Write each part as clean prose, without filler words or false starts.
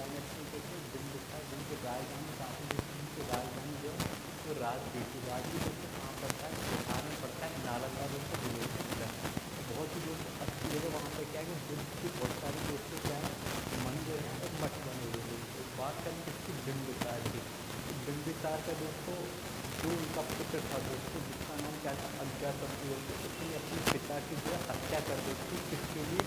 Dynasty के थे बिंदुसार, जिनकी राजधानी कहाँ पे, जिनकी राजधानी जो है वो राजगीर थी। राजगीर दोस्तों कहाँ पड़ता है, बिहार में पड़ता है, नालंदा दोस्तों जिले के अंदर। बहुत ही दोस्तों अच्छी जगह, वहाँ पे क्या है कि बुद्ध की बहुत सारी दोस्तों क्या है मंदिर है और मठ बने हुए दोस्तों। बात करें किसकी, बिंदुसार की। तो बिंदुसार का दोस्तों जो उनका पुत्र था दोस्तों, जिसका नाम क्या था, अज्ञातशत्रु दोस्तों, उसने अपने पिता की जो है हत्या कर दी थी। किसके लिए,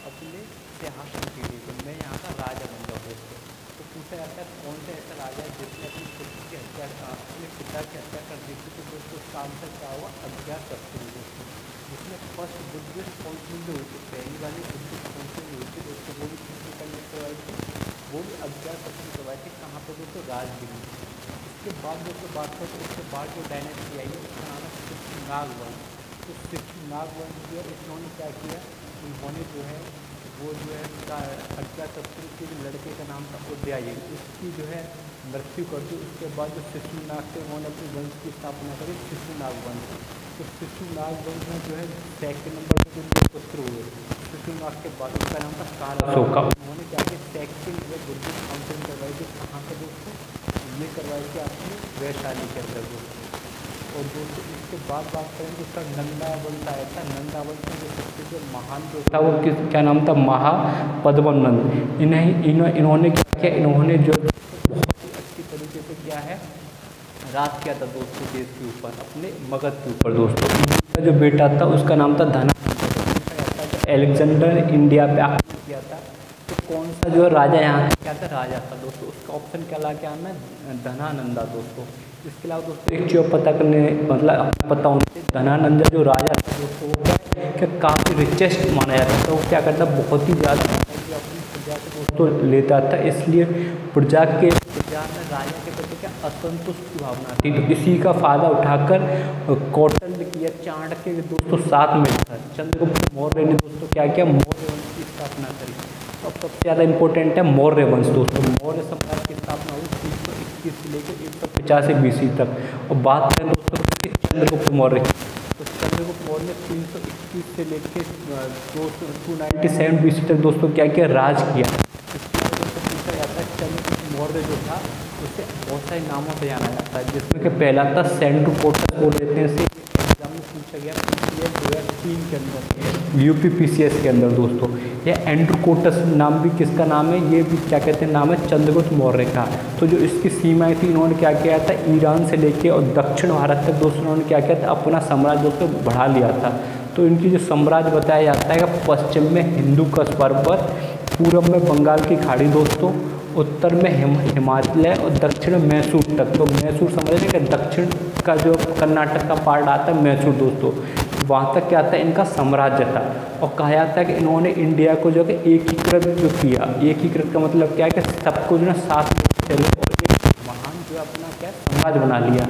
अपने सिंहासन के लिए, तो मैं यहाँ का राजा बन जाऊँ दोस्तों। तो पूछा जाता है कौन सा ऐसा राजा है जिसने अपने पुत्र की हत्या, अपने पिता की हत्या कर दी थी। तो दोस्तों उसका आंसर क्या हुआ, अज्ञातशत्रु दोस्तों। जिसमें फर्स्ट बुद्धिस्ट काउंसिल जो हुई थी, पहली वाली बुद्धिस्ट काउंसिल हुई थी दोस्तों, वो भी किसने कंडक्ट करवाई थी, वो भी अज्ञातशत्रु करवाई थी। कहाँ पर दोस्तों, राजगीर में। इसके बाद दोस्तों बात करें तो उसके बाद जो डायनेस्टी आई है उसका नाम है शिशुनाग वंश। तो शिशुनाग वंश जो है इन्होंने क्या किया, उन्होंने जो है वो जो है अज्ञातशत्रु के जो लड़के का नाम था उदयायन, उसकी जो है मृत्यु कर दी। उसके बाद जो शिशुनाग थे उन्होंने अपने वंश की स्थापना करी, शिशुनाग वंश। तो शिशुनाग वंश में जो है सेकंड नंबर पर जो पुत्र हुए शिशुनाग के बाद, उसका नाम था कालाशोका। उन्होंने क्या किया, सेकंड जो बुद्धिस्ट काउंसिल करवाई थी। कहाँ पर दोस्तों, ये करवाई थी आपने वैशाली के अंदर दोस्तों। और दोस्तों इसके बाद बात करें तो उसका नंदा वंश आया था। नंदा वंश में जो सबसे जो महान जो था वो क्या नाम था, महापद्मनंद। इन्होंने क्या किया, इन्होंने जो बहुत ही अच्छी तरीके से क्या है राज किया था दोस्तों देश के ऊपर, अपने मगध के ऊपर दोस्तों। इनका जो बेटा था उसका नाम था धनानंद। एलेक्जेंडर इंडिया पे आक्रमण किया था, तो कौन सा जो राजा यहाँ क्या था, राजा था दोस्तों, उसका ऑप्शन क्या ला के आना है, धनानंदा दोस्तों। इसके अलावा दोस्तों एक चीज़ पता करने, मतलब पता होना, धनानंदा जो राजा था दोस्तों वो क्या काफ़ी रिचेस्ट माना जाता था। वो क्या करता, बहुत ही ज़्यादा अपनी प्रजा से दोस्तों लेता था, इसलिए प्रजा में राजा के प्रति क्या असंतुष्ट की भावना थी। तो इसी का फायदा उठाकर कौटिल्य की या चाणक्य के दोस्तों साथ में था चंद्रगुप्त मौर्य ने दोस्तों क्या किया, मौर्य वंश की स्थापना करी। अब सबसे ज़्यादा इंपॉर्टेंट है मौर्य वंश दोस्तों। मौर्य साम्राज्य की स्थापना हुई 321 से लेकर 150 BC तक। और बात करें दोस्तों चंद्रगुप्त मौर्य की, तो चंद्रगुप्त मौर्य ने 321 से लेकर 297 BC तक दोस्तों क्या किया, राज किया। इसके बाद दोस्तों पूछा जाता है चंद्रगुप्त मौर्य जो था उसे बहुत सारे नामों से जाना जाता है, जिसमें कि पहला था सेंट्रोपोर्टस बोल देते हैं। इसे एग्जाम में पूछा गया PCS 2003 के अंदर, UPPCS के अंदर दोस्तों। यह एंड्रोकोटस नाम भी किसका नाम है, ये भी क्या कहते हैं, नाम है चंद्रगुप्त मौर्य का। तो जो इसकी सीमाएं थी, इन्होंने क्या किया था, ईरान से लेके और दक्षिण भारत तक दोस्तों इन्होंने क्या किया था, अपना साम्राज्य दोस्तों बढ़ा लिया था। तो इनकी जो साम्राज्य बताया जाता है कि पश्चिम में हिंदू कुश पर्वत, पूर्व में बंगाल की खाड़ी दोस्तों, उत्तर में हिमाचल है और दक्षिण में मैसूर तक। तो मैसूर समझ रहे हैं, दक्षिण का जो कर्नाटक का पार्ट आता है मैसूर दोस्तों, वहाँ तक क्या आता है इनका साम्राज्य था। और कहा जाता है कि इन्होंने इंडिया को जो है एकीकृत जो किया, एकीकृत का मतलब क्या है कि सबको जो है साथ में चले और एक महान जो अपना क्या साम्राज्य बना लिया।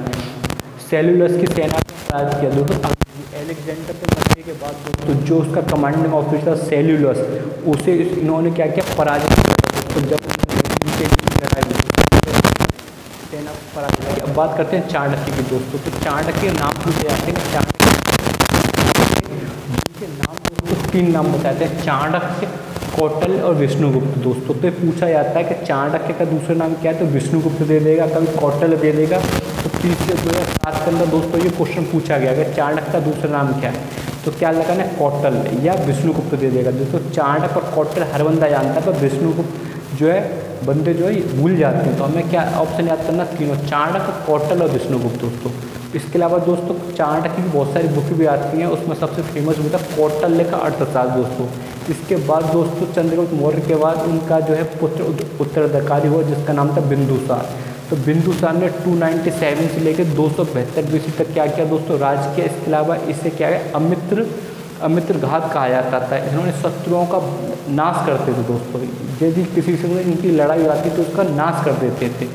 सेल्यूलस की सेना का राज किया दोस्तों। एलेक्जेंडर के मरने के बाद दोस्तों जो उसका कमांडिंग ऑफिसर सेल्यूलस, उसे इन्होंने क्या किया, पराजित किया। तो जब सेना पराजित। अब बात करते हैं चाणक्य की दोस्तों। तो चाणक्य नाम पूछे जाते हैं, जिनके नाम दोस्तों 3 नाम बताते हैं, चाणक्य, कौटिल्य और विष्णुगुप्त दोस्तों। तो पूछा जाता है कि चाणक्य का दूसरा नाम क्या है, तो विष्णुगुप्त दे देगा, कभी कौटिल्य दे देगा। तो तीसरे 2007 के अंदर दोस्तों ये क्वेश्चन पूछा गया कि चाणक्य का दूसरा नाम क्या है, तो क्या लगाना है, कौटिल्य या विष्णुगुप्त दे देगा दोस्तों। चाणक्य और कौटिल्य हर बंदा जानता है, पर विष्णुगुप्त जो है बंदे जो है भूल जाते हैं। तो हमें क्या ऑप्शन याद करना, तीनों, चाणक्य, कौटिल्य और विष्णुगुप्त दोस्तों। इसके अलावा दोस्तों चाणक्य की बहुत सारी बुक भी आती हैं, उसमें सबसे फेमस बुक है कौटिल्य का अर्थशास्त्र दोस्तों। इसके बाद दोस्तों चंद्रगुप्त मौर्य के बाद उनका जो है पुत्र उत्तराधिकारी हुआ, जिसका नाम था बिंदुसार। तो बिंदुसार ने 297 से लेकर 272 BC तक क्या किया दोस्तों, राज किया। इसके अलावा इसे क्या है, अमित्र घात कहा जाता था। इन्होंने शत्रुओं का नाश करते थे दोस्तों। यदि किसी से इनकी लड़ाई आती तो उसका नाश कर देते थे।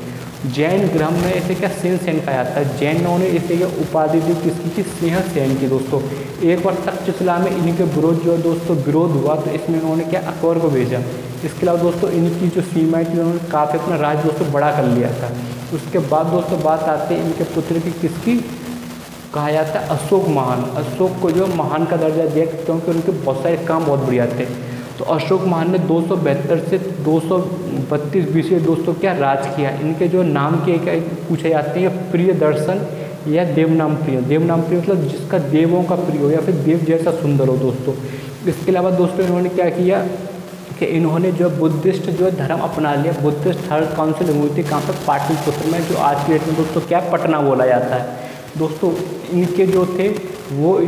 जैन ग्रह में इसे क्या, सेन कहा जाता है। जैनों ने इसे क्या उपाधि दी, किसकी की, सेन की दोस्तों। एक बार तक्षशिला में इनके विरोध जो दोस्तों विरोध हुआ, तो इसमें इन्होंने क्या अकबर को भेजा। इसके अलावा दोस्तों इनकी जो सीमाएँ थी, उन्होंने काफ़ी अपना राज्य दोस्तों बड़ा कर लिया था। उसके बाद दोस्तों बात आती है इनके पुत्र की, किसकी, कहा जाता है अशोक महान। अशोक को जो महान का दर्जा दिया क्योंकि उनके बहुत सारे काम बहुत बढ़िया थे। तो अशोक महान ने 272 से 232 BC दोस्तों क्या राज किया। इनके जो नाम के क्या पूछे जाते हैं, प्रियदर्शन या देवनाम प्रिय। देवनाम प्रिय मतलब जिसका देवों का प्रिय हो या फिर देव जैसा सुंदर हो दोस्तों। इसके अलावा दोस्तों इन्होंने क्या किया कि इन्होंने जो बुद्धिस्ट जो धर्म अपना लिया। बुद्धिस्ट थर्ड काउंसिल हुई थी कहाँ पर, पाटलिपुत्र में, जो आज की डेट में दोस्तों क्या पटना बोला जाता है दोस्तों। इनके जो थे वो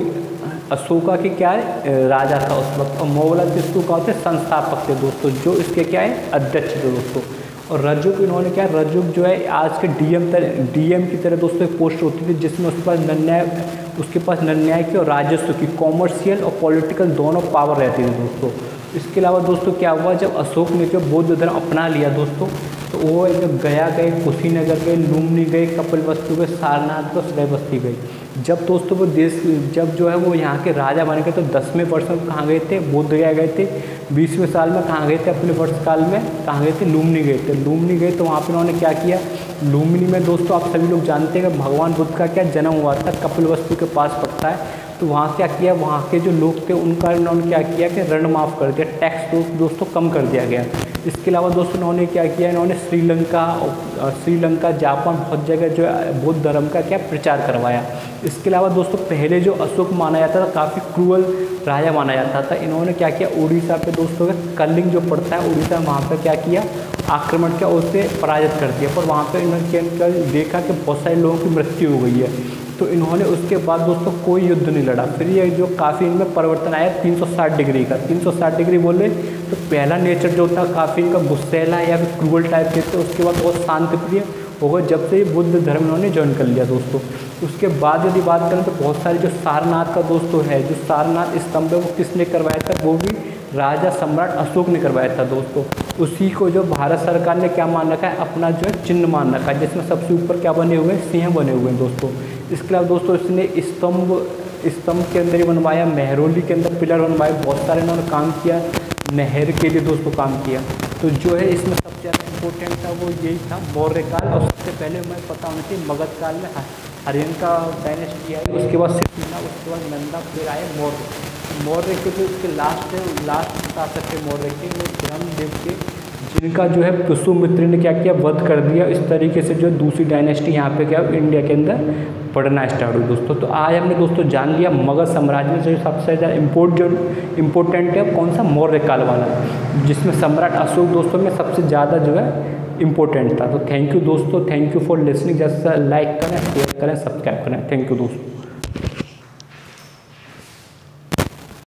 अशोका के क्या है राजा था उस वक्त, और मोगला इसको कहा थे संस्थापक थे दोस्तों, जो इसके क्या है अध्यक्ष थे दोस्तों। और रजुक इन्होंने क्या, रजुक जो है आज के डीएम की तरह दोस्तों एक पोस्ट होती थी, जिसमें उसके पास निर्णय की और राजस्व की, कॉमर्शियल और पॉलिटिकल दोनों पावर रहती थी दोस्तों। इसके अलावा दोस्तों क्या हुआ, जब अशोक ने जो बौद्ध धर्म अपना लिया दोस्तों, तो वो जब गया गए, कुशीनगर गए, लुम्बिनी गए, कपिलवस्तु गए, सारनाथ गए, श्रावस्ती गए। जब दोस्तों वो जब जो है वो यहाँ के राजा बन गए, तो 10वें वर्ष में कहाँ गए थे, बोध गया गए थे। 20वें साल में कहाँ गए थे, अपने वर्ष काल में कहाँ गए थे, लुम्बिनी गए थे। लुम्बिनी गए तो वहाँ पर उन्होंने क्या किया, लुम्बिनी में दोस्तों आप सभी लोग जानते हैं कि भगवान बुद्ध का क्या जन्म हुआ था, कपिलवस्तु के पास पड़ता है। तो वहाँ क्या किया, वहाँ के जो लोग थे उनका इन्होंने क्या किया कि ऋण माफ़ कर दिया, टैक्स दोस्तों कम कर दिया गया। इसके अलावा दोस्तों इन्होंने क्या किया, इन्होंने श्रीलंका जापान बहुत जगह जो है बौद्ध धर्म का क्या प्रचार करवाया। इसके अलावा दोस्तों पहले जो अशोक माना जाता था काफ़ी क्रूअल राजा माना जाता था। इन्होंने क्या किया, उड़ीसा पे दोस्तों कलिंग जो पड़ता है उड़ीसा, वहाँ पर क्या किया, आक्रमण किया, उससे पराजित कर दिया। पर वहाँ पर इन्होंने देखा कि बहुत सारे लोगों की मृत्यु हो गई है, तो इन्होंने उसके बाद दोस्तों कोई युद्ध नहीं लड़ा। फिर ये जो काफ़ी इनमें परिवर्तन आया 360 डिग्री का। 360 डिग्री बोले तो पहला नेचर जो था काफ़ी इनका गुस्सैला या फिर क्रूअल टाइप के थे, उसके बाद बहुत शांतिप्रिय हो गए जब से ये बुद्ध धर्म इन्होंने ज्वाइन कर लिया दोस्तों। उसके बाद यदि बात करें तो बहुत सारे जो सारनाथ का दोस्तों है, जो सारनाथ स्तंभ है वो किसने करवाया था, वो भी राजा सम्राट अशोक ने करवाया था दोस्तों। उसी को जो भारत सरकार ने क्या मान रखा है, अपना जो है चिन्ह मान रखा है, जिसमें सबसे ऊपर क्या बने हुए हैं, सिंह बने हुए हैं दोस्तों। इसके अलावा दोस्तों इसने स्तंभ के अंदर ही बनवाया, मेहरौली के अंदर पिलर बनवाए, बहुत सारे इन्होंने काम किया, नहर के लिए दोस्तों काम किया। तो जो है इसमें सबसे ज़्यादा इम्पोर्टेंट था वो यही था मौर्य काल। और सबसे पहले हमें पता होना चाहिए मगध काल में हरियन का डायनेस्टी आई, उसके बाद सिद्धिना, उसके बाद नंदा, फिर आए मौर्य के जो उसके लास्ट शासक थे मौर्य के, वो ब्रह्मदेव के, जिनका जो है पुष्यमित्र ने क्या किया, वध कर दिया। इस तरीके से जो दूसरी डायनेस्टी यहाँ पे क्या इंडिया के अंदर पढ़ना स्टार्ट हुई दोस्तों। तो आज हमने दोस्तों जान लिया मगध साम्राज्य में जो सबसे ज़्यादा इम्पोर्टेंट है कौन सा, मौर्य काल वाला, जिसमें सम्राट अशोक दोस्तों में सबसे ज़्यादा जो है इम्पोर्टेंट था। तो थैंक यू दोस्तों, थैंक यू फॉर लिसनिंग। जैसा लाइक करें, शेयर करें, सब्सक्राइब करें। थैंक यू दोस्तों।